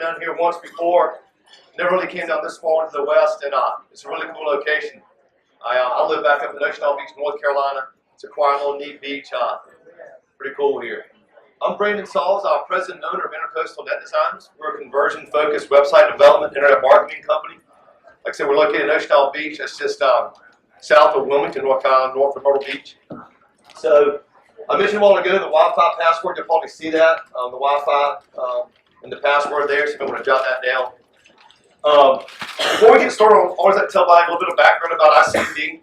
down here once before. Never really came down this far into the west, and it's a really cool location. I live back up in Ocean Beach, North Carolina. It's a quiet little neat beach. Pretty cool here. I'm Brandon Sauls, president and owner of Intercoastal Net Designs. We're a conversion-focused website development, internet marketing company. Like I said, we're located in Ocean Beach. It's just south of Wilmington, North Carolina, north of Myrtle Beach. So I mentioned a while ago the Wi-Fi password. You'll probably see that, the Wi-Fi and the password there, so you may want to jot that down. Before we get started, I always like to tell a little bit of background about ICD.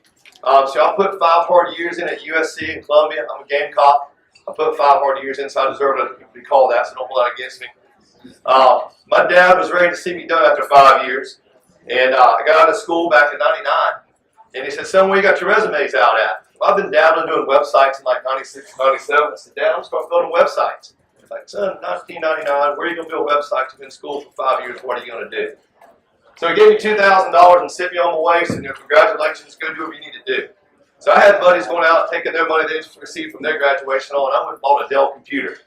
So I put 5 hard years in at USC in Columbia. I'm a Gamecock. I put 5 hard years in, so I deserve to be called that, so don't hold that against me. My dad was ready to see me done after 5 years, and I got out of school back in '99, and he said, "Son, where you got your resumes out at?" Well, I've been dabbling doing websites in like '96, '97. I said, "Dad, I'm going to start building websites." He's like, "Son, 1999, where are you going to build websites? You've been in school for 5 years. What are you going to do?" So he gave me $2,000 and sent me on my way. So, congratulations, go do what you need to do. So I had buddies going out taking their money they received from their graduation on. I went and bought a Dell computer.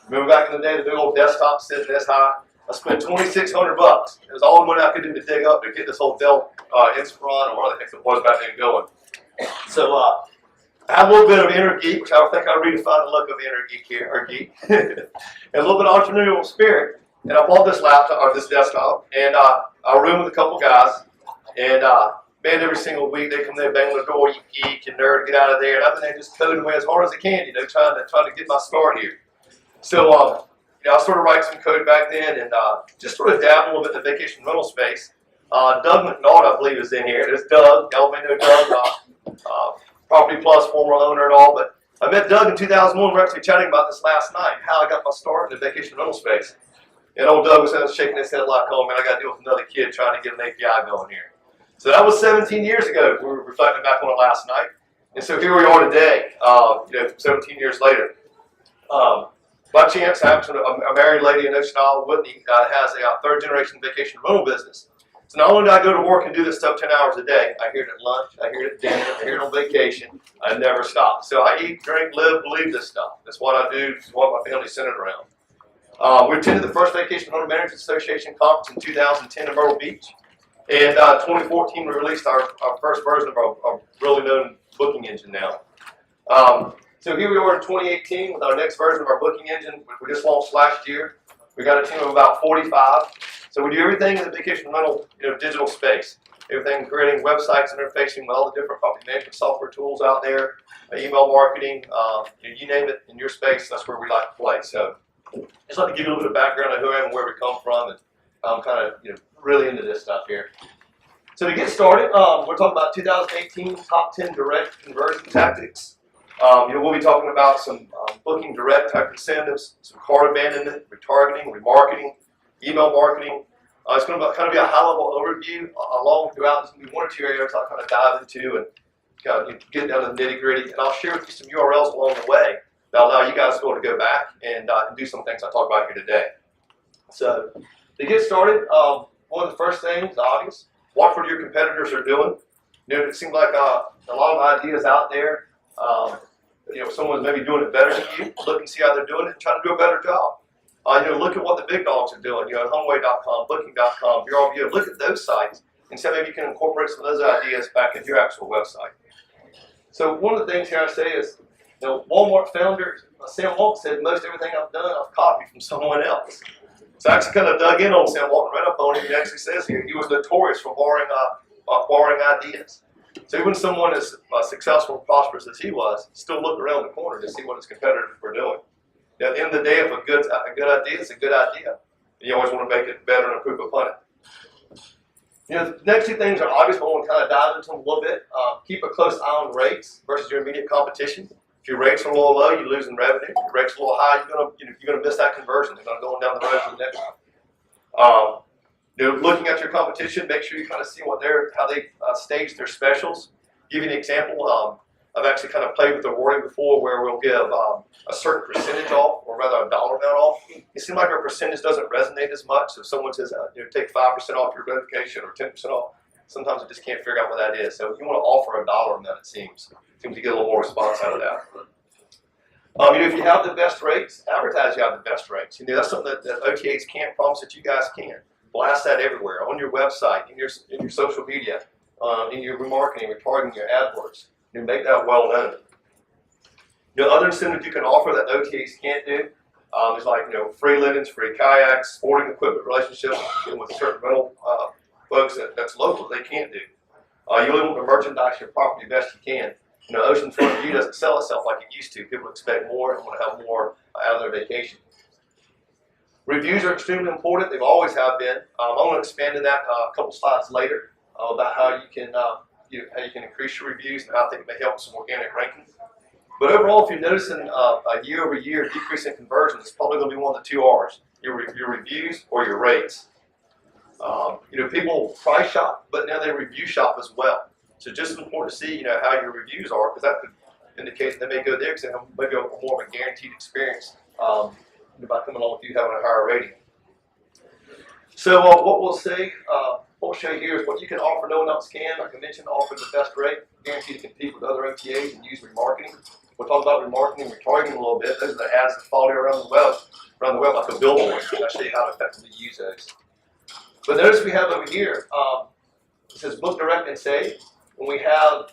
Remember back in the day, the big old desktop sitting this high? I spent $2,600. It was all the money I could do to dig up to get this whole Dell Inspiron, or whatever the heck it was back then, going. So I had a little bit of inner geek, which I think I redefined the look of inner geek here, or geek, and a little bit of entrepreneurial spirit. And I bought this laptop, or this desktop, and I roomed with a couple guys, and man, every single week they come there, bang on the door, "You geek, you nerd, get out of there." And I've been there just coding away as hard as I can, trying to get my start here. So, I sort of write some code back then, and just sort of dabble a little bit in the vacation rental space. Doug McNaught, I believe, is in here. There's Doug. Y'all may know Doug, Property Plus, former owner and all. But I met Doug in 2001. We're actually chatting about this last night, how I got my start in the vacation rental space. And old Doug was shaking his head like, "Oh man, I got to deal with another kid trying to get an API going here." So that was 17 years ago. We were reflecting back on it last night. And so here we are today, 17 years later. By chance, I have a married lady in Ocean Isle, Whitney, has a 3rd-generation vacation rental business. So not only do I go to work and do this stuff 10 hours a day, I hear it at lunch, I hear it at dinner, I hear it on vacation. I never stop. So I eat, drink, live, believe this stuff. That's what I do. It's what my family's centered around. We attended the first Vacation Rental Managers Association conference in 2010 in Myrtle Beach. And 2014, we released our first version of our really known booking engine now. So here we are in 2018 with our next version of our booking engine. We just launched last year. We got a team of about 45. So we do everything in the vacation rental digital space. Everything creating websites, interfacing with all the different property management software tools out there, email marketing, you name it in your space, that's where we like to play. So just like to give you a little bit of background on who I am and where we come from, and I'm kind of really into this stuff here. So to get started, we're talking about 2018 top 10 direct conversion tactics. We'll be talking about some booking direct type incentives, some cart abandonment, retargeting, remarketing, email marketing. It's going to kind of be a high-level overview. Along throughout, there's going to be 1 or 2 areas I'll kind of dive into and kind of get down to the nitty-gritty. And I'll share with you some URLs along the way that allow you guys to be able to go back and do some things I talk about here today. So to get started, one of the first things, obvious, watch what your competitors are doing. It seems like a lot of ideas out there. Someone's maybe doing it better than you. Look and see how they're doing it and try to do a better job. Look at what the big dogs are doing. HomeAway.com, Booking.com, VRMintel. Look at those sites and see maybe you can incorporate some of those ideas back into your actual website. So one of the things here I say is, Walmart founder Sam Walton said most everything I've done I've copied from someone else. So I actually kind of dug in on Sam Walton, read up on him. He actually says here he was notorious for borrowing ideas. So even someone as successful and prosperous as he was, still looked around the corner to see what his competitors were doing. At the end of the day, if a good idea is a good idea, you always want to make it better and improve upon it. The next 2 things are obvious, but I want to kind of dive into them a little bit. Keep a close eye on rates versus your immediate competition. If your rates are a little low, you're losing revenue. If your rates are a little high, you're going to miss that conversion. You're going to go down the road to the next one. Looking at your competition, make sure you kind of see how they stage their specials. Give you an example. I've actually kind of played with the wording before, where we'll give a certain percentage off, or rather a dollar amount off. It seems like our percentage doesn't resonate as much. So if someone says, take 5% off your notification or 10% off, sometimes I just can't figure out what that is. So you want to offer a dollar amount, it seems to get a little more response out of that. If you have the best rates, advertise you have the best rates. That's something that OTAs can't promise that you guys can. Blast that everywhere, on your website, in your social media, in your remarketing, retargeting, your AdWords. Make that well known. Other incentives you can offer that OTAs can't do is like free linens, free kayaks, sporting equipment relationships with certain rental folks that's local they can't do. You're able to merchandise your property best you can. Oceanfront View doesn't sell itself like it used to. People expect more and want to have more out of their vacation. Reviews are extremely important. They've always have been. I'm going to expand on that a couple slides later about how you can increase your reviews and how I think it may help some organic ranking. But overall, if you're noticing a year-over-year decrease in conversions, it's probably going to be one of the two R's: your reviews or your rates. People price shop, but now they review shop as well. So just as important to see, how your reviews are, because that could indicate that they may go there because they may go for more of a guaranteed experience by coming along with you having a higher rating. So what we'll say, what we'll show you here is what you can offer no one else can. Like I mentioned, offer the best rate, guaranteed to compete with other OTAs and use remarketing. We'll talk about remarketing and retargeting a little bit. Those are the ads that follow you around the web like a billboard. I'll show you how to effectively use those. But notice we have over here, it says book direct and save. When we have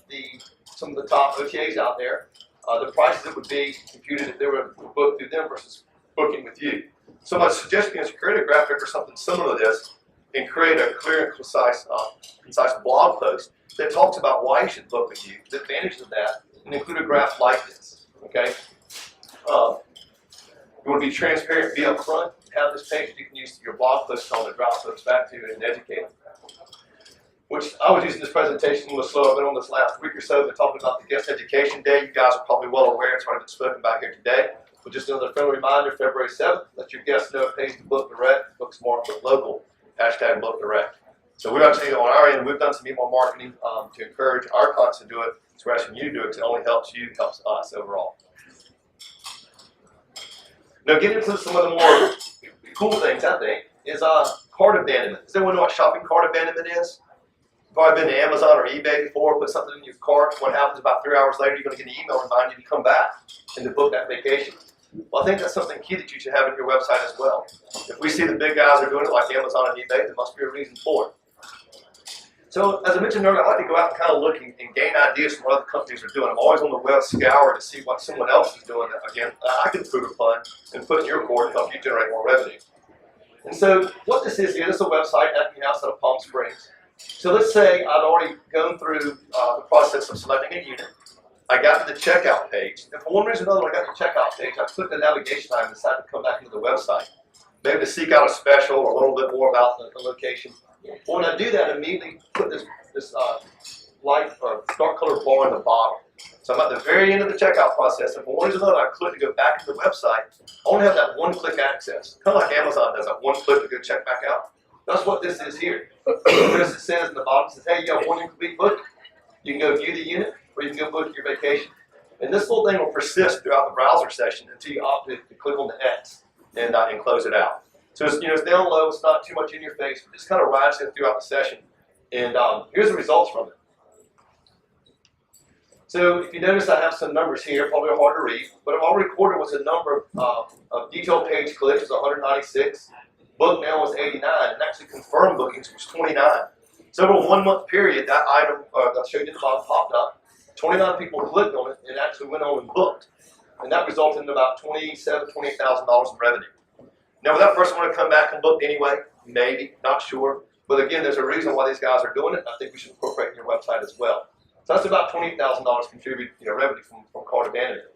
some of the top OTAs out there, the prices that would be computed if they were booked through them versus booking with you. So my suggestion is create a graphic or something similar to this and create a clear and concise blog post that talks about why you should book with you, the advantages of that, and include a graph like this. Okay? You want to be transparent, be upfront, have this page that you can use your blog post on to drop folks back to and educate them. Which I was using this presentation a little slow. I've been on this last week or so. Been talking about the Guest Education Day. You guys are probably well aware. It's already been spoken about here today. But just another friendly reminder, February 7th, let your guests know it pays to book direct, book smart, book local, hashtag book direct. So we're actually on our end, we've done some email marketing to encourage our clients to do it. So we're asking you to do it because it only helps you, helps us overall. Now get into some of the more cool things, I think, is cart abandonment. Does anyone know what shopping cart abandonment is? You've probably been to Amazon or eBay before, put something in your cart. What happens about 3 hours later, you're going to get an email reminding you to come back and to book that vacation. Well, I think that's something key that you should have on your website as well. If we see the big guys are doing it like Amazon and eBay, there must be a reason for it. So, as I mentioned earlier, I like to go out and kind of look and gain ideas from what other companies are doing. I'm always on the web scour to see what someone else is doing that, again, I can improve upon and put in your court to help you generate more revenue. And so, what this is here, this is a website at the house out of Palm Springs. So let's say I'd already gone through the process of selecting a unit. I got to the checkout page, and for one reason or another, when I got to the checkout page, I clicked the navigation item and decided to come back into the website, maybe to seek out a special or a little bit more about the location. Well, when I do that, I immediately put this light or dark colored bar in the bottom. So I'm at the very end of the checkout process, and for one reason or another, I click to go back to the website. I want to have that one-click access, kind of like Amazon does, that one click to go check back out. That's what this is here. Notice it says in the bottom, it says, hey, you have one incomplete book. You can go view the unit, or you can go book your vacation. And this little thing will persist throughout the browser session until you opt to click on the X and close it out. So it's, it's down low, it's not too much in your face, but just kind of rides it throughout the session. And here's the results from it. So if you notice, I have some numbers here, probably hard to read, but I've already recorded was a number of detailed page clicks was 196. Book now was 89, and actually confirmed bookings was 29. So over a 1 month period, that item that I showed you at the bottom popped up. 29 people clicked on it and actually went on and booked. And that resulted in about $27,000, $28,000 in revenue. Now, would that person want to come back and book anyway? Maybe, not sure. But again, there's a reason why these guys are doing it, and I think we should incorporate in your website as well. So that's about $28,000 contributed revenue from cart abandonment.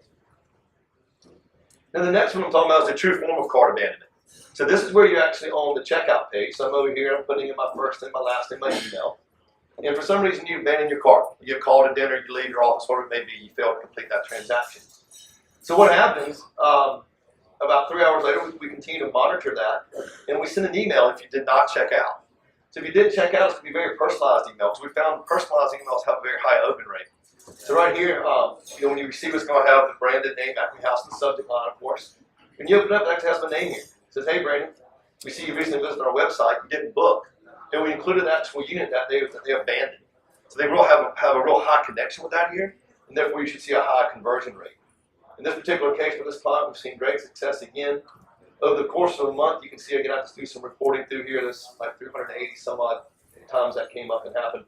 Now, the next one I'm talking about is the true form of cart abandonment. So this is where you're actually on the checkout page. So I'm over here, I'm putting in my first name, my last name, my email. And for some reason, you abandon your cart. You get called to dinner, you leave your office, whatever it may be, you fail to complete that transaction. So what happens, about 3 hours later, we continue to monitor that, and we send an email if you did not check out. So if you didn't check out, it's going to be very personalized emails. We found personalized emails have a very high open rate. So right here, when you receive, it's going to have the branded name, Acme House, the subject line, of course. When you open it up, it actually has my name here. It says, hey, Brandon, we see you recently visited our website, you didn't book. And we included that actual unit that they abandoned. So they will have a real high connection with that here, and therefore you should see a high conversion rate. In this particular case for this client, we've seen great success again. Over the course of a month, you can see I get out to do some reporting through here. There's like 380 some odd times that came up and happened.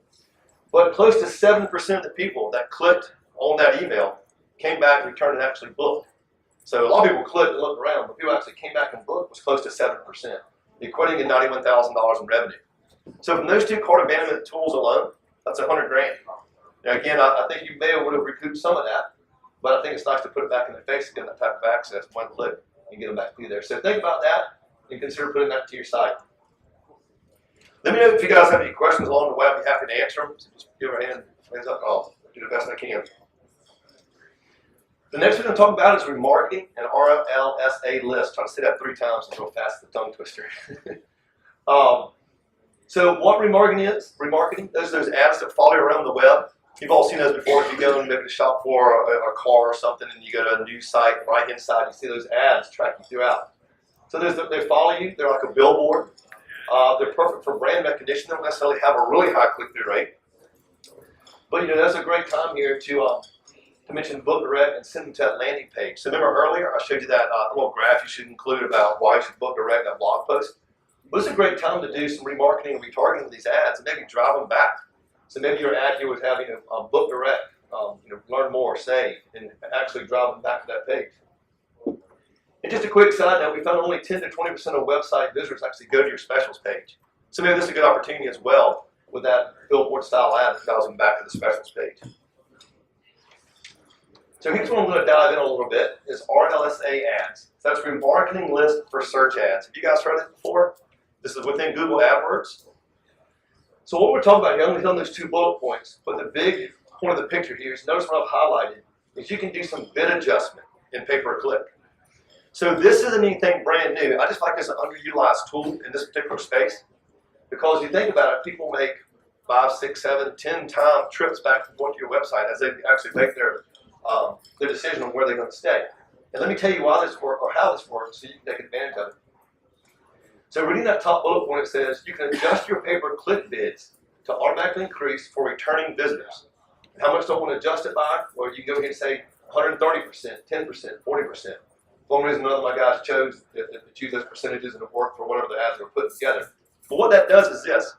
But close to 7% of the people that clicked on that email came back, returned, and actually booked. So a lot of people clicked and looked around, but people actually came back and booked was close to 7%, equating to $91,000 in revenue. So from those two cart abandonment tools alone, that's 100 grand. Now again, I think you may have would have recouped some of that, but I think it's nice to put it back in their face and get that type of access, one click, and get them back through there. So think about that and consider putting that to your site. Let me know if you guys have any questions along the way. I'd be happy to answer them. So just give a hands up. I'll do the best I can. The next we're going to talk about is remarketing and RLSA list. Try to say that 3 times and go fast as a tongue twister. So what remarketing is? Remarketing, those are those ads that follow you around the web. You've all seen those before. If you go and maybe to shop for a car or something and you go to a news site, right-hand side, you see those ads track you throughout. So they follow you. They're like a billboard. They're perfect for brand recognition. They don't necessarily have a really high click-through rate. But that's a great time here to mention book direct and send them to that landing page. So remember earlier I showed you that little graph you should include about why you should book direct, that blog post. But it's a great time to do some remarketing and retargeting of these ads and maybe drive them back. So maybe your ad here was having a book direct, learn more, save, and actually drive them back to that page. And just a quick side note, we found only 10 to 20% of website visitors actually go to your specials page. So maybe this is a good opportunity as well with that billboard style ad that drives them back to the specials page. So here's what I'm going to dive in a little bit is RLSA ads. So that's remarketing list for search ads. Have you guys heard it before? This is within Google AdWords. So what we're talking about here, I'm only on those 2 bullet points, but the big point of the picture here is notice what I've highlighted is you can do some bid adjustment in pay-per-click. So this isn't anything brand new. I just like this an underutilized tool in this particular space because you think about it, people make 5, 6, 7, 10 time trips back and forth to your website as they actually make their decision on where they're going to stay. And let me tell you why this works or how this works so you can take advantage of it. So reading that top bullet point, it says you can adjust your pay-per-click bids to automatically increase for returning visitors. And how much do I want to adjust it by? Well, you can go ahead and say 130%, 10%, 40%. For one reason or another, my guys chose to choose those percentages and it worked for whatever the ads were put together. But what that does is this.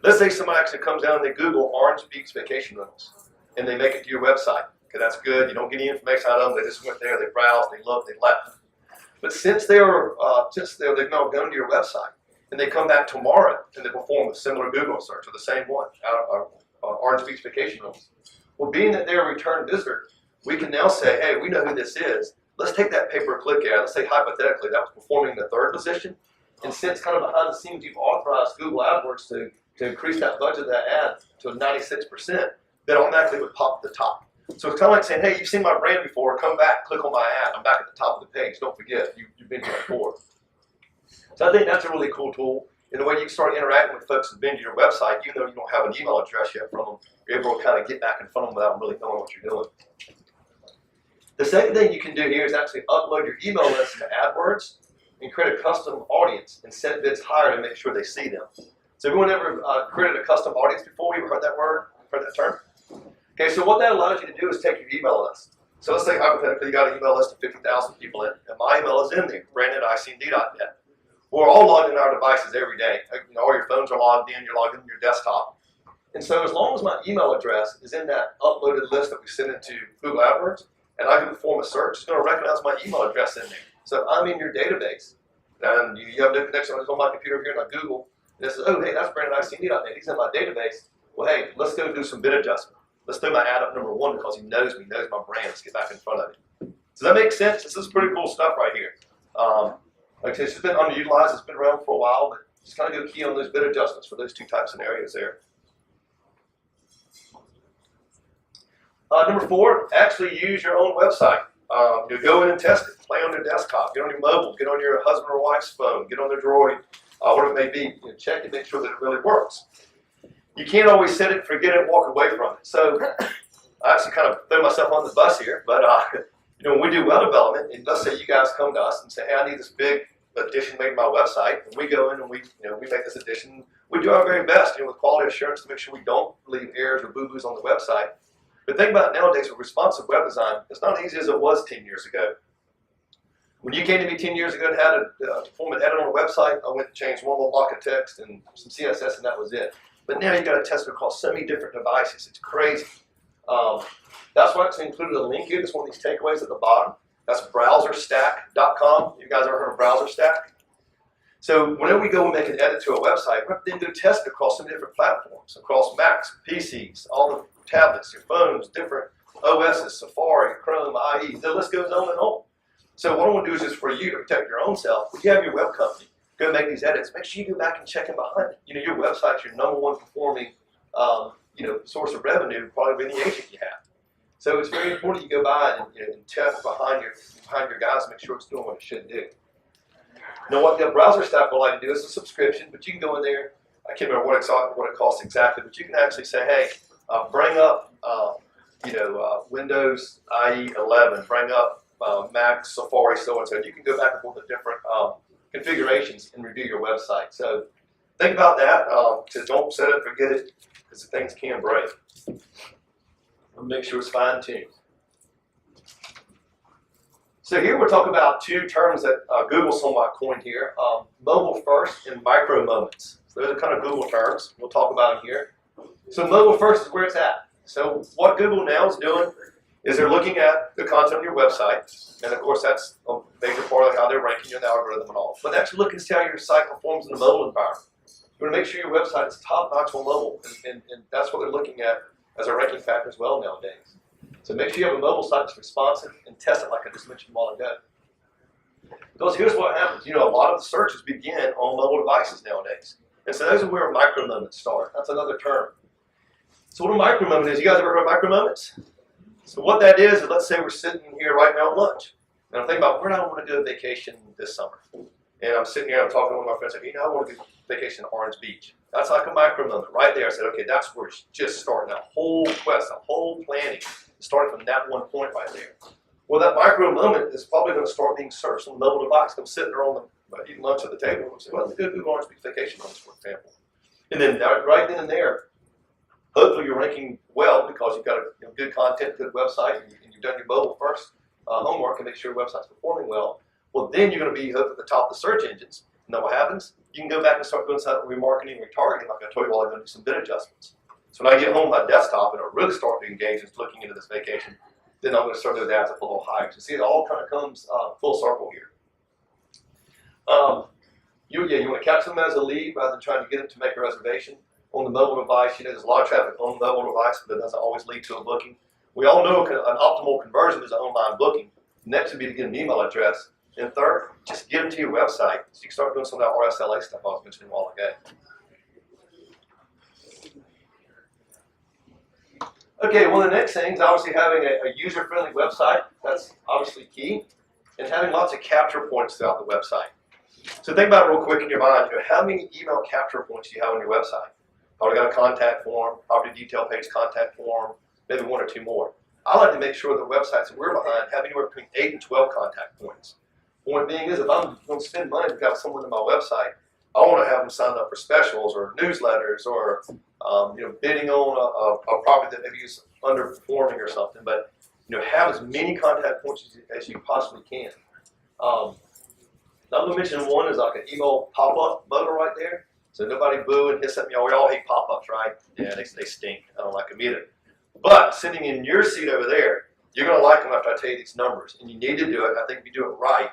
Let's say somebody actually comes down and they Google Orange Beach vacation rentals and they make it to your website. Okay, that's good. You don't get any information out of them. They just went there, they browsed, they looked, they left. But since they've now gone to your website and they come back tomorrow and they perform a similar Google search or the same one, Orange Beach vacation rentals. Well, being that they're a return visitor, we can now say, hey, we know who this is. Let's take that pay-per-click ad. Let's say hypothetically that was performing in the 3rd position. And since kind of behind the scenes you've authorized Google AdWords to increase that budget of that ad to 96%, then automatically it would pop at the top. So it's kind of like saying, hey, you've seen my brand before, come back, click on my ad. I'm back at the top of the page. Don't forget, you've been here before. So I think that's a really cool tool. And the way you can start interacting with folks who've been to your website, even though you don't have an email address yet from them, you're able to kind of get back in front of them without really knowing what you're doing. The second thing you can do here is actually upload your email list to AdWords and create a custom audience and set bids higher to make sure they see them. So everyone ever created a custom audience before? You ever heard that word? Heard that term? Okay, so what that allows you to do is take your email list. So let's say hypothetically you got an email list of 50,000 people in, and my email is in there, brandon@icnd.net. We're all logged in our devices every day. All your phones are logged in, you're logged in your desktop. And so as long as my email address is in that uploaded list that we send into Google AdWords, and I can perform a search, it's going to recognize my email address in there. So if I'm in your database, and you have no connection on my computer here, and I Google, and it says, oh, hey, that's brandon@icnd.net. He's in my database. Well, hey, let's go do some bid adjustment. Let's throw my ad up number 1 because he knows me, knows my brand. Let's get back in front of him. Does that make sense? This is pretty cool stuff right here. Like I said, it's been underutilized. It's been around for a while, but just kind of go key on those bid adjustments for those 2 types of scenarios there. Number 4, actually use your own website. You go in and test it. Play on your desktop. Get on your mobile. Get on your husband or wife's phone. Get on their Droid. Whatever it may be. Check it. Make sure that it really works. You can't always set it, forget it, walk away from it. So I actually kind of throw myself on the bus here, but when we do web development, and let's say you guys come to us and say, hey, I need this big addition made to my website, and we go in and we make this addition. We do our very best, with quality assurance to make sure we don't leave errors or boo-boos on the website. But think about it nowadays with responsive web design, it's not as easy as it was 10 years ago. When you came to me 10 years ago and had to perform an edit on a website, I went and changed one little block of text and some CSS, and that was it. But now you got to test it across so many different devices. It's crazy. That's why it's included a link here. This is one of these takeaways at the bottom. That's browserstack.com. You guys ever heard of BrowserStack? So whenever we go and make an edit to a website, we have to then go test it across some different platforms, across Macs, PCs, all the tablets, your phones, different OSs, Safari, Chrome, IE. The list goes on and on. So what I want to do is just for you to protect your own self. If you have your web company, go make these edits. Make sure you go back and check them behind it. Your website's your #1 performing, source of revenue, probably of any agent you have. So it's very important you go by and test behind your guys and make sure it's doing what it should do. Now, what the BrowserStack will like to do is a subscription, but you can go in there. I can't remember what it costs exactly, but you can actually say, hey, bring up Windows IE 11, bring up Mac, Safari, so and so. You can go back and forth with different configurations and review your website. So think about that. Don't set it, forget it, because things can break. And make sure it's fine-tuned. So here we're talking about two terms that Google somewhat coined here, mobile first and micro moments. So those are kind of Google terms. We'll talk about them here. So mobile first is where it's at. So what Google now is doing is they're looking at the content on your website, and of course that's a major part of how they're ranking you in the algorithm and all. But they actually look and see how your site performs in the mobile environment. You want to make sure your website is top-notch on mobile, and that's what they're looking at as a ranking factor as well nowadays. So make sure you have a mobile site that's responsive and test it like I just mentioned a while ago. Because here's what happens. A lot of the searches begin on mobile devices nowadays. And so those are where micro moments start. That's another term. So what a micro moment is, you guys ever heard of micro moments? So what that is let's say we're sitting here right now at lunch. And I'm thinking about where do I want to go vacation this summer. And I'm sitting here, I'm talking to one of my friends, like, I want to go vacation in Orange Beach. That's like a micro moment right there. I said, okay, that's where it's just starting. That whole quest, the whole planning, starting from that one point right there. Well, that micro moment is probably going to start being searched on the mobile device. I'm sitting there eating lunch at the table and say, well, let's go to Orange Beach vacation homes, for example. And then right then and there, hopefully you're ranking well because you've got a good content, good website, and you've done your mobile first homework and make sure your website's performing well. Well, then you're going to be hopefully at the top of the search engines. And then what happens? You can go back and start doing some remarketing and retargeting, like I told you while I'm going to do some bid adjustments. So when I get home on my desktop and I really start to engage in looking into this vacation, then I'm going to start those ads up a little higher. So see, it all kind of comes full circle here. You want to capture them as a lead rather than trying to get them to make a reservation on the mobile device. There's a lot of traffic on the mobile device, but it doesn't always lead to a booking. We all know an optimal conversion is an online booking. Next would be to get an email address. And third, just get them to your website so you can start doing some of that RSLA stuff I was mentioning a while ago. Okay, one of the next things, obviously having a user-friendly website, that's obviously key, and having lots of capture points throughout the website. So think about it real quick in your mind, how many email capture points do you have on your website? Probably got a contact form, property detail page contact form, maybe one or two more. I like to make sure the websites that we're behind have anywhere between 8 and 12 contact points. Point being is if I'm going to spend money to have someone on my website, I want to have them sign up for specials or newsletters or bidding on a property that maybe is underperforming or something. But have as many contact points as you possibly can. I'm going to mention one is like an email pop-up button right there. So nobody boo and hiss at me. We all hate pop-ups, right? Yeah, they stink. I don't like them either. But sitting in your seat over there, you're going to like them after I tell you these numbers, and you need to do it. I think if you do it right,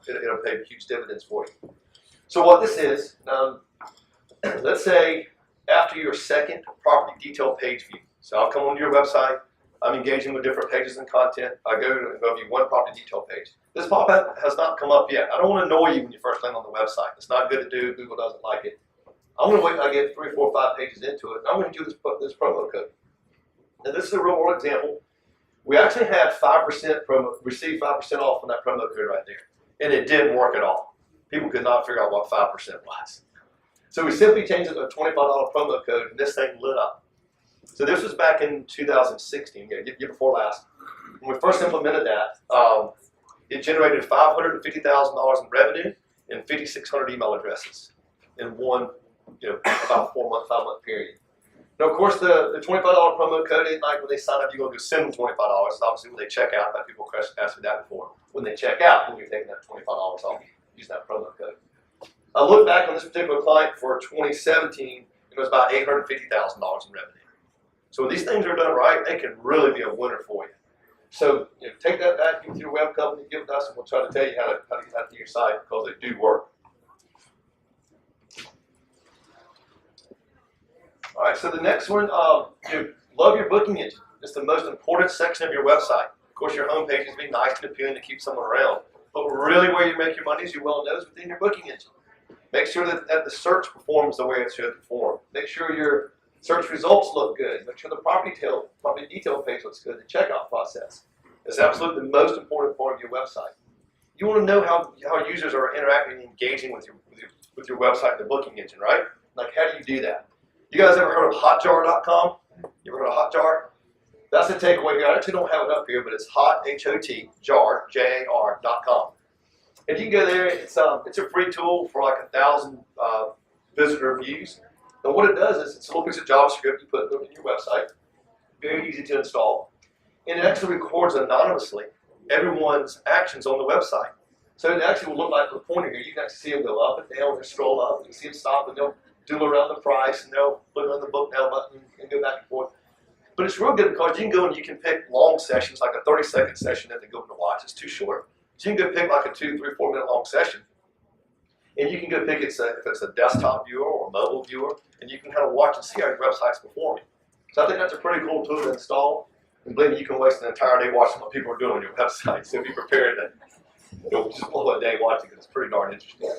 it'll pay huge dividends for you. So what this is, let's say after your second property detail page view. So I'll come onto your website. I'm engaging with different pages and content. I go to view one property detail page. This pop-up has not come up yet. I don't want to annoy you when you first land on the website. It's not good to do. Google doesn't like it. I'm going to wait until I get 3, 4, 5 pages into it. I'm going to do this promo code. Now this is a real world example. We actually had 5% received 5% off on that promo code right there. And it didn't work at all. People could not figure out what 5% was. So we simply changed it to a $25 promo code, and this thing lit up. So this was back in 2016, year before last. When we first implemented that, it generated $550,000 in revenue and 5,600 email addresses in one, about 4-month, 5-month period. Now, of course, the $25 promo code ain't like when they sign up, you're going to send them $25. It's obviously when they check out. That people asked me that before. When they check out, then you're taking that $25 off. Use that promo code. I look back on this particular client for 2017. It was about $850,000 in revenue. So when these things are done right, they can really be a winner for you. So take that back, give it to your web company, give it to us, and we'll try to tell you how to get that to your site because they do work. All right, so the next one, love your booking engine. It's the most important section of your website. Of course, your home page is be nice and appealing to keep someone around. But really where you make your money, as you well know, is within your booking engine. Make sure that the search performs the way it should perform. Make sure your search results look good. Make sure the property detail page looks good. The checkout process is absolutely the most important part of your website. You want to know how users are interacting and engaging with your website, the booking engine, right? Like, how do you do that? You guys ever heard of hotjar.com? You ever heard of Hotjar? That's the takeaway here. I actually don't have it up here, but it's hot, H-O-T, jar, J-A-R.com. And you can go there. It's a free tool for like 1,000 visitor views. And what it does is it's a little piece of JavaScript you put in your website. Very easy to install. And it actually records anonymously everyone's actions on the website. So it actually will look like a pointer here. You can actually see them go up and down and scroll up. You can see them stop and they'll doodle around the price and they'll look on the book now button and go back and forth. But it's real good because you can go and you can pick long sessions, like a 30-second session that they go to watch. It's too short. So you can go pick like a 2, 3, 4 minute long session. And you can go pick if it's a desktop viewer or a mobile viewer, and you can kind of watch and see how your website's performing. So I think that's a pretty cool tool to install. And believe me, you can waste an entire day watching what people are doing on your website. So be prepared to just blow a day watching it. It's pretty darn interesting.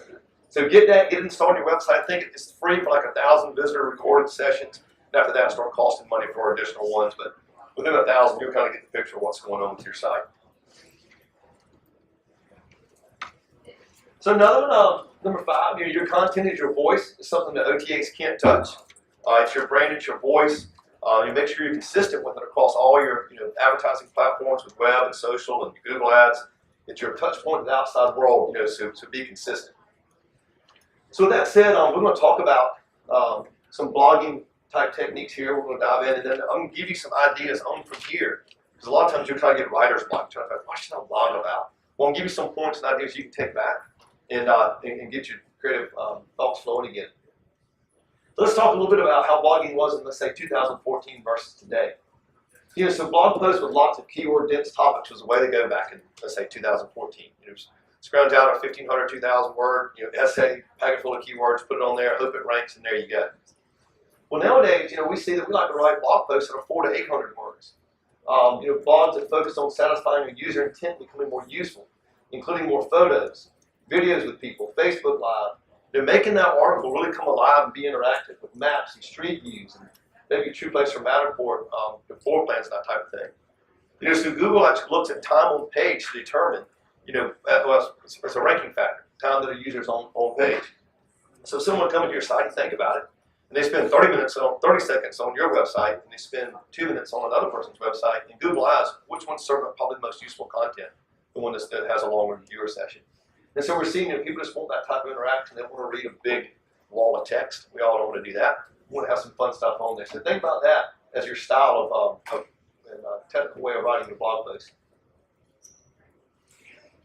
So get it installed on your website. I think it's free for like 1,000 visitor recorded sessions. And after that, start costing money for additional ones. But within 1,000, you'll kind of get the picture of what's going on with your site. So another one, number 5, your content is your voice. It's something that OTAs can't touch. It's your brand, it's your voice. You make sure you're consistent with it across all your advertising platforms with web and social and Google ads. It's your touch point to the outside world, so be consistent. So with that said, we're going to talk about some blogging type techniques here. We're going to dive in, and then I'm going to give you some ideas on from here. Because a lot of times you're trying to get writer's block. You're trying to find, what should I blog about? Well, I'll give you some points and ideas you can take back and get your creative thoughts flowing again. Let's talk a little bit about how blogging was in, let's say, 2014 versus today. So blog posts with lots of keyword-dense topics was the way to go back in, let's say, 2014. Scrounge out a 1,500, 2,000 word essay, packet full of keywords, put it on there, hope it ranks, and there you go. Well, nowadays, we see that we like to write blog posts that are 400 to 800 words. Blogs that focus on satisfying a user intent becoming more useful, including more photos, videos with people, Facebook Live. They're making that article really come alive and be interactive with maps and street views and maybe true place for Matterport, the floor plans, that type of thing. So Google actually looks at time on page to determine, it's a ranking factor, time that a user's on page. So someone comes to your site and think about it, and they spend 30 seconds on your website, and they spend 2 minutes on another person's website, and Google asks which one's serving probably the most useful content, the one that has a longer viewer session. And so we're seeing people just want that type of interaction. They want to read a big wall of text. We all don't want to do that. We want to have some fun stuff on there. So think about that as your style of technical way of writing your blog post.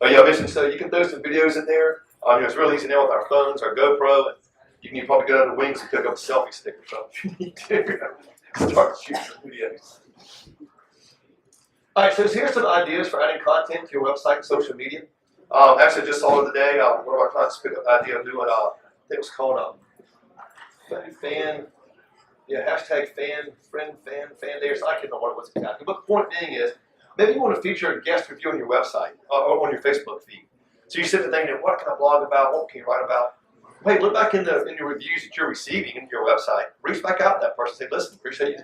I mentioned, so you can throw some videos in there. It's really easy now with our phones, our GoPro, and you can probably go under the wings and pick up a selfie stick or something if you need to. Start shooting some videos. All right, so here's some ideas for adding content to your website and social media. Actually, just saw it today. One of our clients picked up the idea of doing, I think it was called fan days. I can't remember what it was exactly. But the point being is, maybe you want to feature a guest review on your website or on your Facebook feed. So you sit there thinking, what can I blog about? What can you write about? Hey, look back in your reviews that you're receiving in your website. Reach back out to that person and say, listen, appreciate you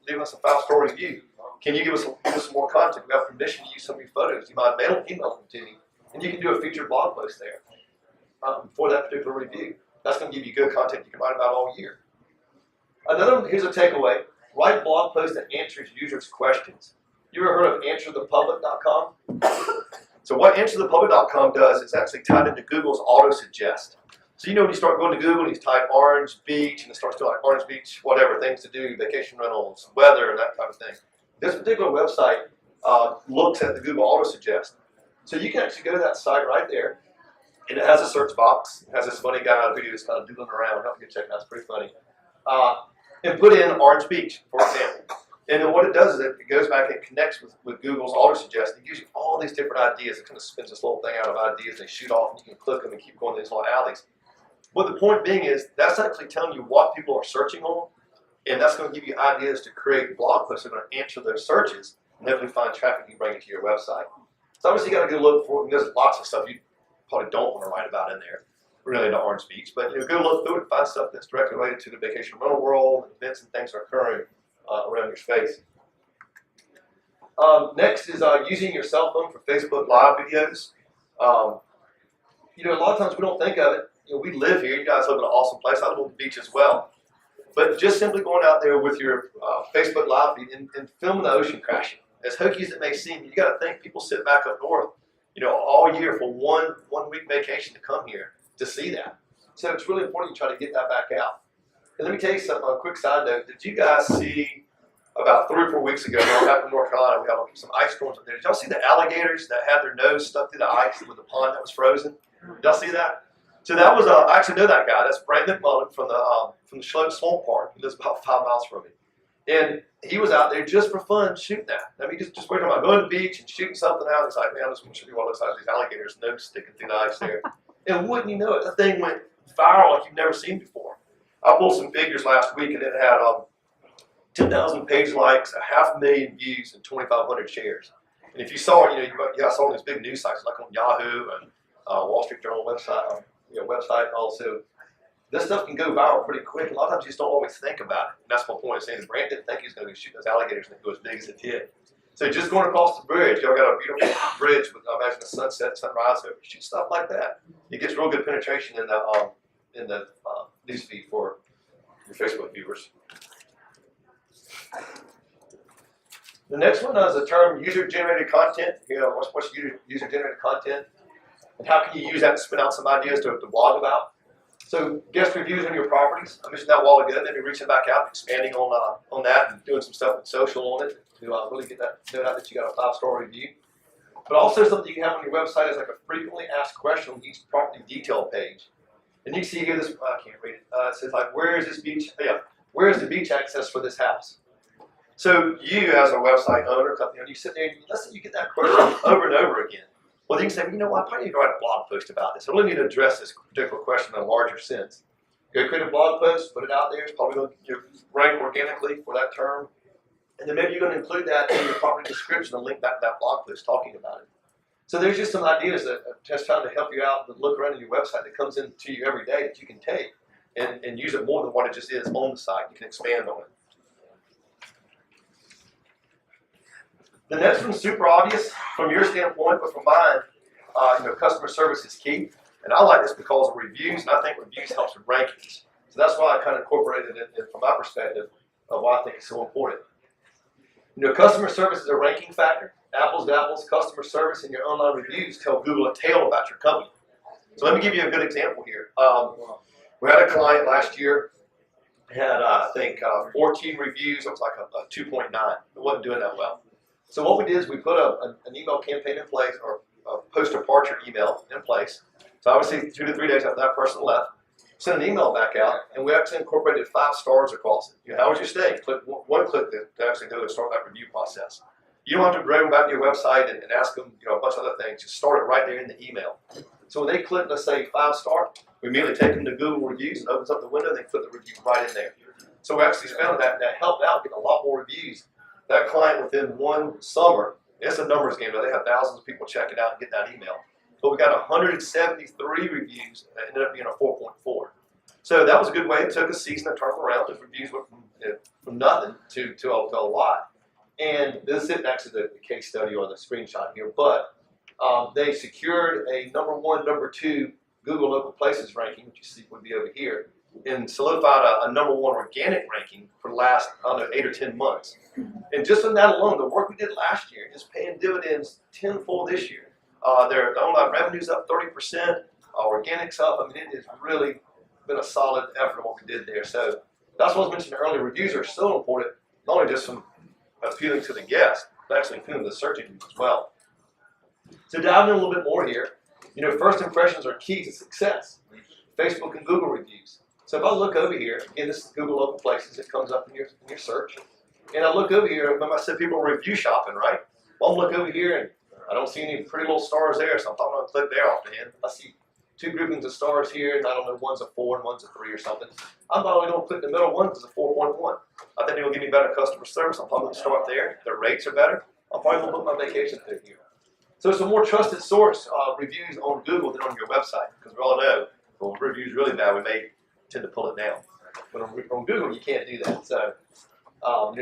leaving us a 5-star review. Can you give us some more content? We have permission to use some of your photos. You might email them to me. And you can do a featured blog post there for that particular review. That's going to give you good content you can write about all year. Here's a takeaway. Write blog posts that answers users' questions. You ever heard of answerthepublic.com? So what answerthepublic.com does is actually tied into Google's auto-suggest. So you know when you start going to Google and you type Orange Beach and it starts to like Orange Beach, whatever, things to do, vacation rentals, weather, and that type of thing. This particular website looks at the Google Auto Suggest. So you can actually go to that site right there, and it has a search box. It has this funny guy on a video that's kind of doodling around. Help you check it out, it's pretty funny. And put in Orange Beach, for example. And then what it does is it goes back and connects with Google's Auto Suggest. It gives you all these different ideas. It kind of spins this little thing out of ideas. They shoot off, and you can click them and keep going to these little alleys. But the point being is that's actually telling you what people are searching on, and that's going to give you ideas to create blog posts that are going to answer those searches and hopefully find traffic you bring it to your website. So obviously you got to go look for it. There's lots of stuff you probably don't want to write about in there, really to Orange Beach. But go look through it and find stuff that's directly related to the vacation rental world, events and things that are occurring around your space. Next is using your cell phone for Facebook Live videos. A lot of times we don't think of it. We live here. You guys live in an awesome place. I live on the beach as well. But just simply going out there with your Facebook Live feed and filming the ocean crashing. As hokey as it may seem, you got to think people sit back up north, all year for one week vacation to come here to see that. So it's really important you try to get that back out. And let me tell you something, a quick side note. Did you guys see about 3 or 4 weeks ago, up in North Carolina, we had some ice storms up there. Did y'all see the alligators that had their nose stuck through the ice with the pond that was frozen? Did y'all see that? So that was, I actually know that guy. That's Brandon McMullen from the Swamp Park. He lives about 5 miles from me. And he was out there just for fun shooting that. I mean, just waiting about going to the beach and shooting something out. It's like, man, I just want to show you what it looks like, these alligators' nose sticking through the ice there. And wouldn't you know it, the thing went viral like you've never seen before. I pulled some figures last week, and it had 10,000 page likes, 500,000 views, and 2,500 shares. And if you saw it, you guys saw these big news sites like on Yahoo and Wall Street Journal website also. This stuff can go viral pretty quick. A lot of times you just don't always think about it. And that's my point of saying Brand didn't think he was going to shoot those alligators and go as big as it did. So just going across the bridge, y'all got a beautiful bridge with, I imagine, a sunset, sunrise over. Shoot stuff like that. It gets real good penetration in the news feed for your Facebook viewers. The next one is the term user-generated content. What's user-generated content? And how can you use that to spin out some ideas to blog about? So guest reviews on your properties. I mentioned that a while ago. Maybe reaching back out, expanding on that, and doing some stuff with social on it to really get that note out that you got a 5-star review. But also something you can have on your website is like a frequently asked question on each property detail page. And you can see here this. I can't read it. It says like, where is this beach? Yeah, where is the beach access for this house? So you, as a website owner, company, you sit there and let's say you get that question over and over again. Well, then you can say, I probably need to write a blog post about this. I really need to address this particular question in a larger sense. Go create a blog post, put it out there. It's probably going to rank organically for that term. And then maybe you're going to include that in your property description and link back to that blog post talking about it. So there's just some ideas that I'm just trying to help you out and look around in your website that comes into you every day that you can take and use it more than what it just is on the site. You can expand on it. The next one's super obvious from your standpoint, but from mine, customer service is key. And I like this because of reviews, and I think reviews helps with rankings. So that's why I kind of incorporated it from my perspective of why I think it's so important. Customer service is a ranking factor. Apples to apples, customer service and your online reviews tell Google a tale about your company. So let me give you a good example here. We had a client last year, had I think 14 reviews. It was like a 2.9. It wasn't doing that well. So what we did is we put an email campaign in place, or a post-departure email in place. So obviously 2 to 3 days after that person left, sent an email back out, and we actually incorporated 5 stars across it. How was your stay? Click one click to actually go and start that review process. You don't have to drag them back to your website and ask them a bunch of other things. Just start it right there in the email. So when they click, let's say 5-star, we immediately take them to Google Reviews and opens up the window, and they put the review right in there. So we actually found that helped out get a lot more reviews. That client within one summer, it's a numbers game. They have thousands of people check it out and get that email. But we got 173 reviews that ended up being a 4.4. So that was a good way. It took a season to turn around. Those reviews went from nothing to a lot. And this isn't actually the case study or the screenshot here, but they secured a number 1, number 2 Google Local Places ranking, which you see would be over here, and solidified a number 1 organic ranking for the last, 8 or 10 months. And just on that alone, the work we did last year is paying dividends tenfold this year. Their online revenue's up 30%. organic stuff. I mean, it has really been a solid effort of what we did there. So that's what I was mentioning earlier. Reviews are so important, not only just from appealing to the guest, but actually appealing to the search engine as well. So diving in a little bit more here, first impressions are key to success. Facebook and Google reviews. So if I look over here, again, this is Google Local Places. It comes up in your search. And I look over here, remember I said people are review shopping, right? Well, I'm looking over here, and I don't see any pretty little stars there, so I'm probably going to click there offhand. I see two groupings of stars here, and I don't know, one's a 4 and one's a 3 or something. I'm probably going to click the middle one because it's a 4.1. I think it'll give me better customer service. I'm probably going to start there. Their rates are better. I'm probably going to book my vacation through here. So it's a more trusted source of reviews on Google than on your website, because we all know, well, if a review is really bad, we may tend to pull it down. But on Google, you can't do that. So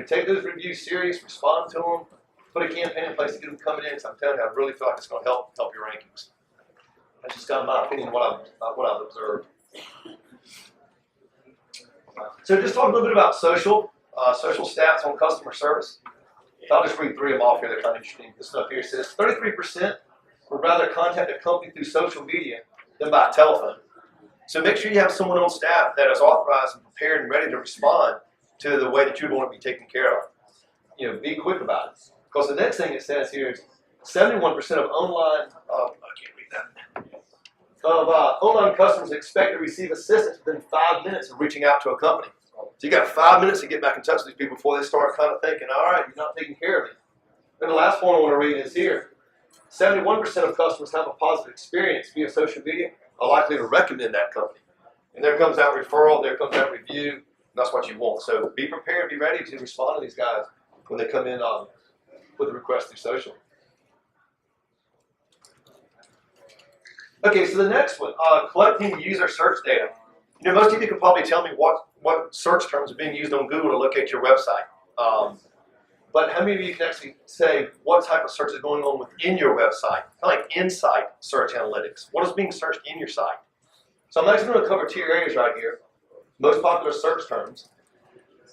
take those reviews serious, respond to them, put a campaign in place to get them coming in. So I'm telling you, I really feel like it's going to help your rankings. That's just kind of my opinion of what I've observed. So just talk a little bit about social stats on customer service. I'll just read 3 of them off here. They're kind of interesting. This stuff here says 33% would rather contact a company through social media than by telephone. So make sure you have someone on staff that is authorized and prepared and ready to respond to the way that you want to be taken care of. Be quick about it. Because the next thing it says here is 71% of online, online customers expect to receive assistance within 5 minutes of reaching out to a company. So you got 5 minutes to get back in touch with these people before they start kind of thinking, all right, you're not taking care of me. And the last point I want to read is here. 71% of customers have a positive experience via social media, are likely to recommend that company. And there comes that referral, there comes that review, and that's what you want. So be prepared, be ready to respond to these guys when they come in with a request through social. Okay, so the next one, collecting user search data. Most of you can probably tell me what search terms are being used on Google to locate your website. But how many of you can actually say what type of search is going on within your website? Kind of like inside search analytics. What is being searched in your site? So I'm actually going to cover 2 areas right here. Most popular search terms.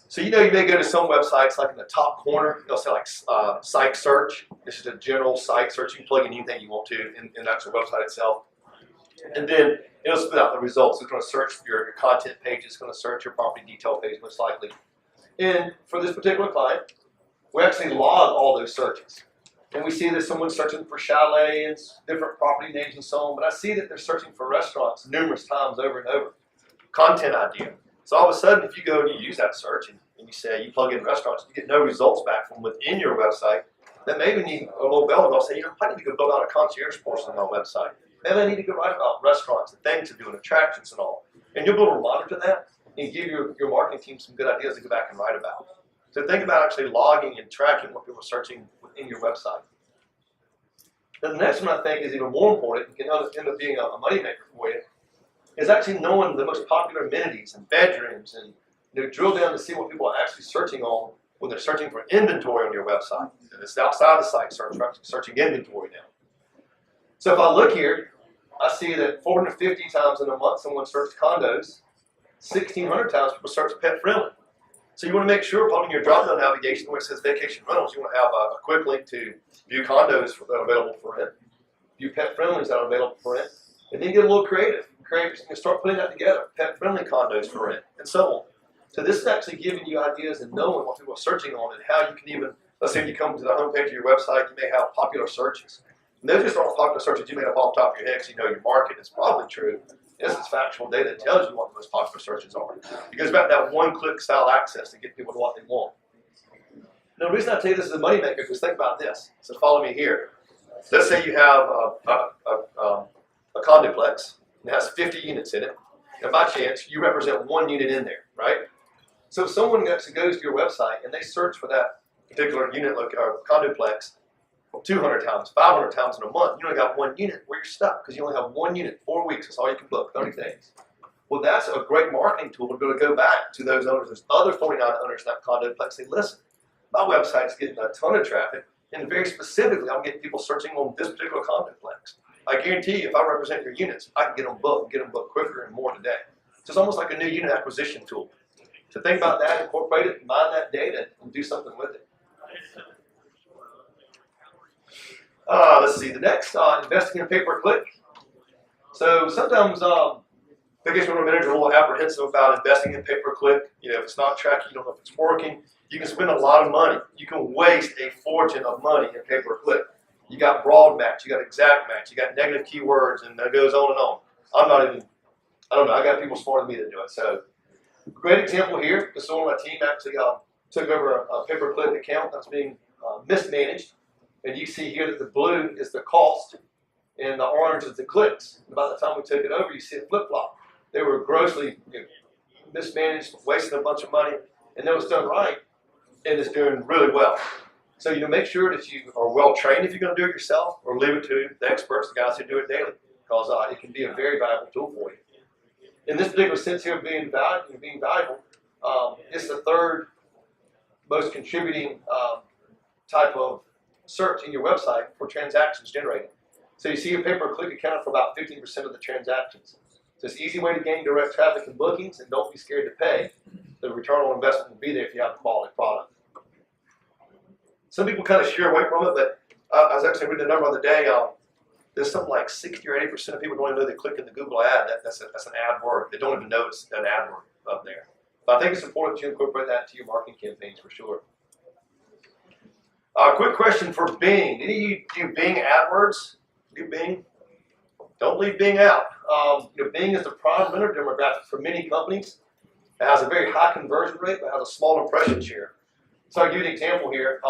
So you may go to some websites, like in the top corner, they'll say like site search. This is a general site search. You can plug in anything you want to in the actual website itself. And then it'll spit out the results. It's going to search your content page. It's going to search your property detail page most likely. And for this particular client, we actually log all those searches. And we see that someone's searching for chalet and different property names and so on. But I see that they're searching for restaurants numerous times over and over. Content idea. So all of a sudden, if you go and you use that search and you say you plug in restaurants, you get no results back from within your website, then maybe you need a little bell. They'll say, I need to go build out a concierge portion of my website. Maybe I need to go write about restaurants and things to do and attractions and all. And you'll be able to monitor that and give your marketing team some good ideas to go back and write about. So think about actually logging and tracking what people are searching within your website. Then the next one I think is even more important, and can end up being a moneymaker for you, is actually knowing the most popular amenities and bedrooms and drill down to see what people are actually searching on when they're searching for inventory on your website. And it's outside the site search, we're actually searching inventory now. So if I look here, I see that 450 times in a month someone searched condos, 1,600 times people search pet friendly. So you want to make sure, upon your drop-down navigation where it says vacation rentals, you want to have a quick link to view condos that are available for rent, view pet friendlies that are available for rent, and then get a little creative. And start putting that together, pet-friendly condos for rent, and so on. So this is actually giving you ideas and knowing what people are searching on and how you can even, let's say you come to the homepage of your website, you may have popular searches. And those just aren't popular searches you made up off the top of your head because you know your market is probably true. This is factual data that tells you what the most popular searches are. It goes back to that one-click style access to get people to what they want. Now, the reason I tell you this is a moneymaker is think about this. So follow me here. Let's say you have a condoplex. It has 50 units in it, and by chance, you represent 1 unit in there, right? So if someone actually goes to your website and they search for that particular unit or condoplex 200 times, 500 times in a month, you only got 1 unit where you're stuck because you only have 1 unit, 4 weeks, that's all you can book, 30 days. Well, that's a great marketing tool to be able to go back to those owners, those other 49 owners in that condoplex, say, listen, my website's getting a ton of traffic, and very specifically, I'm getting people searching on this particular condoplex. I guarantee you, if I represent your units, I can get them booked quicker and more today. So it's almost like a new unit acquisition tool. So think about that, incorporate it, mine that data, and do something with it. Let's see, the next, investing in pay-per-click. So sometimes vacation rental managers are a little apprehensive about investing in pay-per-click. You know, if it's not tracking, you don't know if it's working. You can spend a lot of money. You can waste a fortune of money in pay-per-click. You got broad match, you got exact match, you got negative keywords, and that goes on and on. I don't know, I got people smarter than me that do it. So, great example here. This is one of my team actually took over a pay-per-click account that's being mismanaged. And you see here that the blue is the cost and the orange is the clicks. And by the time we took it over, you see it flip-flop. They were grossly mismanaged, wasting a bunch of money, and it was done right, and it's doing really well. So, make sure that you are well trained if you're going to do it yourself, or leave it to the experts, the guys who do it daily, because it can be a very valuable tool for you. In this particular sense here of being valuable, it's the third most contributing type of search in your website for transactions generated. So you see your pay-per-click accounted for about 15% of the transactions. So it's an easy way to gain direct traffic and bookings, and don't be scared to pay. The return on investment will be there if you have a quality product. Some people kind of shy away from it, but I was actually reading the number the other day. There's something like 60 or 80% of people don't even know they click in the Google ad. That's an ad word. They don't even know it's an ad word up there. But I think it's important that you incorporate that into your marketing campaigns for sure. Quick question for Bing. Any of you do Bing AdWords? Do Bing? Don't leave Bing out. Bing is the prime winner demographic for many companies. It has a very high conversion rate, but has a small impression share. So I'll give you an example here.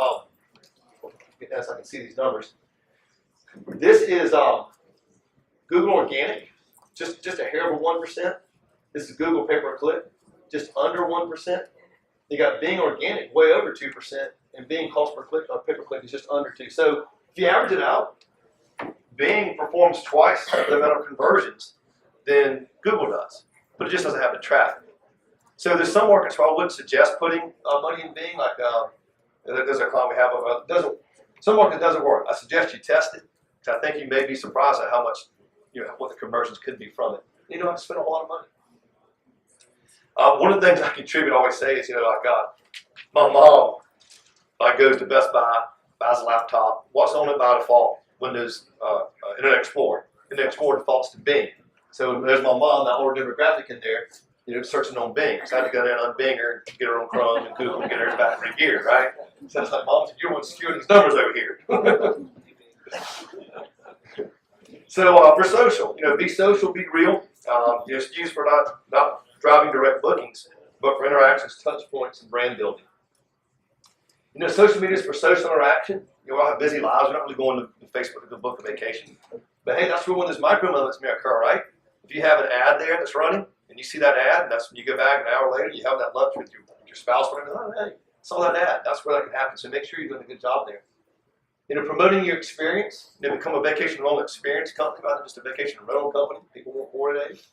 As I can see these numbers. This is Google Organic, just a hair over 1%. This is Google pay-per-click, just under 1%. You got Bing Organic, way over 2%, and Bing cost per click pay-per-click is just under 2. So if you average it out, Bing performs twice the amount of conversions than Google does, but it just doesn't have the traffic. So there's some markets where I wouldn't suggest putting money in Bing, like there's a client we have. Some markets doesn't work. I suggest you test it. I think you may be surprised at how much, what the conversions could be from it. You don't have to spend a lot of money. One of the things I contribute, I always say is, my mom goes to Best Buy, buys a laptop. What's on it by default? Windows, Internet Explorer. Internet Explorer defaults to Bing. So there's my mom, that older demographic in there, searching on Bing. So I had to go down on Bing her, get her on Chrome and Google and get her back for a year, right? So it's like, Mom, you're one skewing these numbers over here. So for social, be social, be real. Just use for not driving direct bookings, but for interactions, touch points, and brand building. Social media is for social interaction. We all have busy lives. We're not really going to Facebook to book a vacation. But hey, that's where one of those micro moments may occur, right? If you have an ad there that's running, and you see that ad, and that's when you go back an hour later, you have that lunch with your spouse, whatever. Oh, hey, saw that ad. That's where that can happen. So make sure you're doing a good job there. Promoting your experience. Become a vacation rental experience company, not just a vacation rental company. People want 4 days.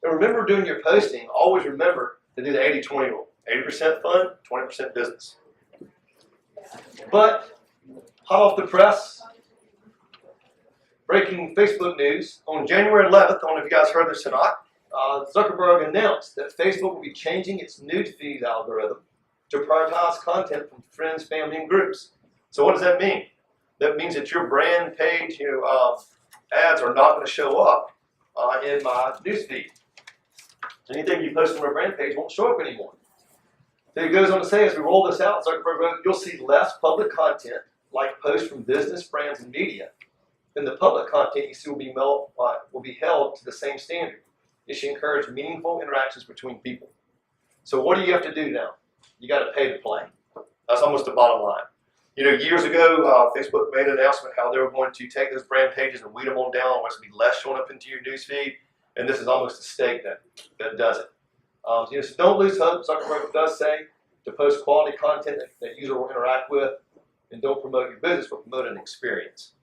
And remember, doing your posting, always remember to do the 80-20 rule. 80% fun, 20% business. But, hot off the press, breaking Facebook news. On January 11th, I don't know if you guys heard this or not, Zuckerberg announced that Facebook will be changing its newsfeed algorithm to prioritize content from friends, family, and groups. So what does that mean? That means that your brand page, ads are not going to show up in my newsfeed. Anything you post on my brand page won't show up anymore. So it goes on to say, as we roll this out, Zuckerberg wrote, you'll see less public content, like posts from business, brands, and media, than the public content you see will be held to the same standard. It should encourage meaningful interactions between people. So what do you have to do now? You got to pay to play. That's almost the bottom line. Years ago, Facebook made an announcement how they were going to take those brand pages and weed them on down, where it's going to be less showing up into your newsfeed, and this is almost a stake that does it. So don't lose hope. Zuckerberg does say to post quality content that user will interact with, and don't promote your business, but promote an experience.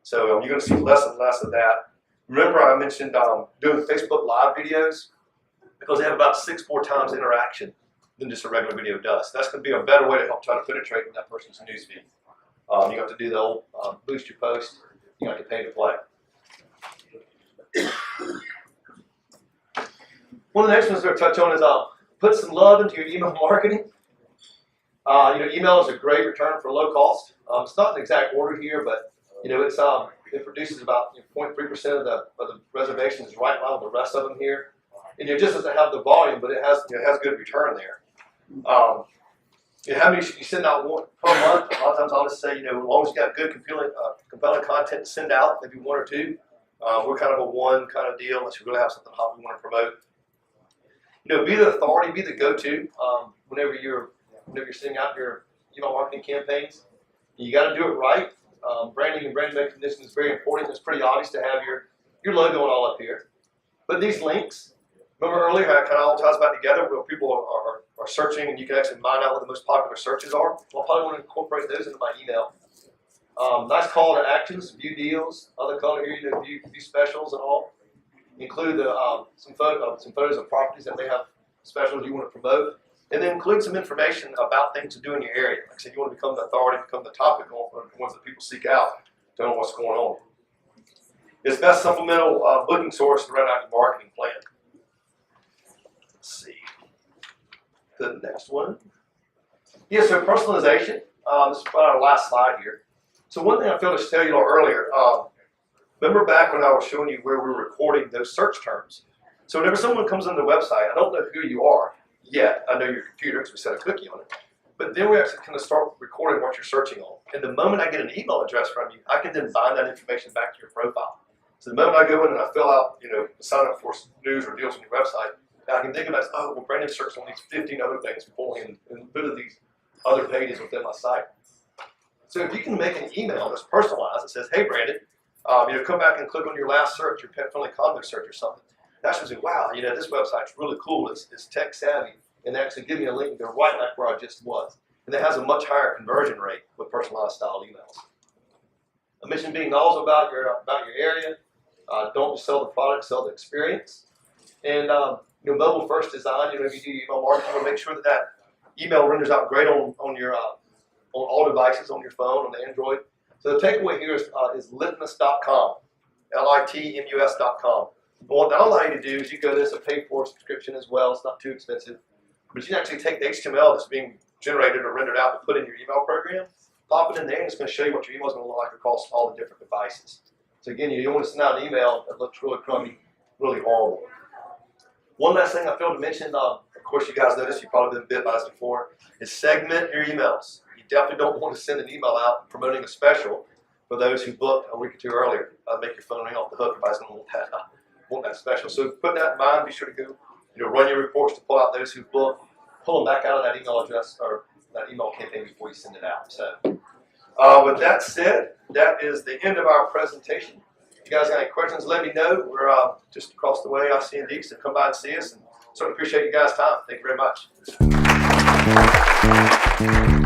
So you're going to see less and less of that. Remember, I mentioned doing Facebook Live videos, because they have about 6 more times interaction than just a regular video does. That's going to be a better way to help try to penetrate in that person's newsfeed. You have to do the old boost your post. You have to pay to play. One of the next ones we're going to touch on is put some love into your email marketing. Email is a great return for low cost. It's not an exact order here, but it's it produces about 0.3% of the reservations is right in line with the rest of them here. And it just doesn't have the volume, but it has good return there. How many should you send out per month? A lot of times I'll just say, as long as you got good compelling content to send out, maybe one or two. We're kind of a one kind of deal unless you really have something hot we want to promote. Be the authority, be the go-to whenever you're sending out your email marketing campaigns. You got to do it right. Branding and brand recognition is very important. It's pretty obvious to have your logo and all up here. But these links, remember earlier I kind of all ties back together where people are searching and you can actually mine out what the most popular searches are. Well, I probably want to incorporate those into my email. Nice call to actions, view deals, other color here, view specials and all. Include some photos of properties that may have specials you want to promote. And then include some information about things to do in your area. Like I said, you want to become the authority, become the topic on the ones that people seek out to know what's going on. It's best supplemental booking source to run out your marketing plan. Let's see. The next one. Yeah, so personalization. This is probably our last slide here. So one thing I failed to tell you earlier, remember back when I was showing you where we were recording those search terms. So whenever someone comes on the website, I don't know who you are yet. I know your computer because we set a cookie on it. But then we actually kind of start recording what you're searching on. And the moment I get an email address from you, I can then bind that information back to your profile. So the moment I go in and I fill out, sign up for news or deals on your website, I can think about, well, Brandon searched on these 15 other things before and bit of these other pages within my site. So if you can make an email that's personalized that says, hey, Brandon, come back and click on your last search, your pet-friendly condo search or something. That shows me, wow, this website's really cool. It's tech savvy, and they actually give me a link to go right back where I just was. And it has a much higher conversion rate with personalized style emails. A mission being knowledgeable about your area. Don't just sell the product, sell the experience. And mobile first design. If you do email marketing, you want to make sure that email renders out great on all devices, on your phone, on the Android. So the takeaway here is litmus.com, litmus.com. And what that'll allow you to do is you go to this a paid-for subscription as well. It's not too expensive. But you can actually take the HTML that's being generated or rendered out and put in your email program, pop it in there, and it's going to show you what your email is going to look like across all the different devices. So again, you don't want to send out an email that looks really crummy, really horrible. One last thing I failed to mention, of course you guys know this, you've probably been bit by this before, is segment your emails. You definitely don't want to send an email out promoting a special for those who booked a week or two earlier. Make your phone ring off the hook. Everybody's going to want that special. So put that in mind. Be sure to go, run your reports to pull out those who booked, pull them back out of that email address or that email campaign before you send it out. So with that said, that is the end of our presentation. If you guys got any questions, let me know. We're just across the way, IC&D, so come by and see us. And certainly appreciate you guys' time. Thank you very much.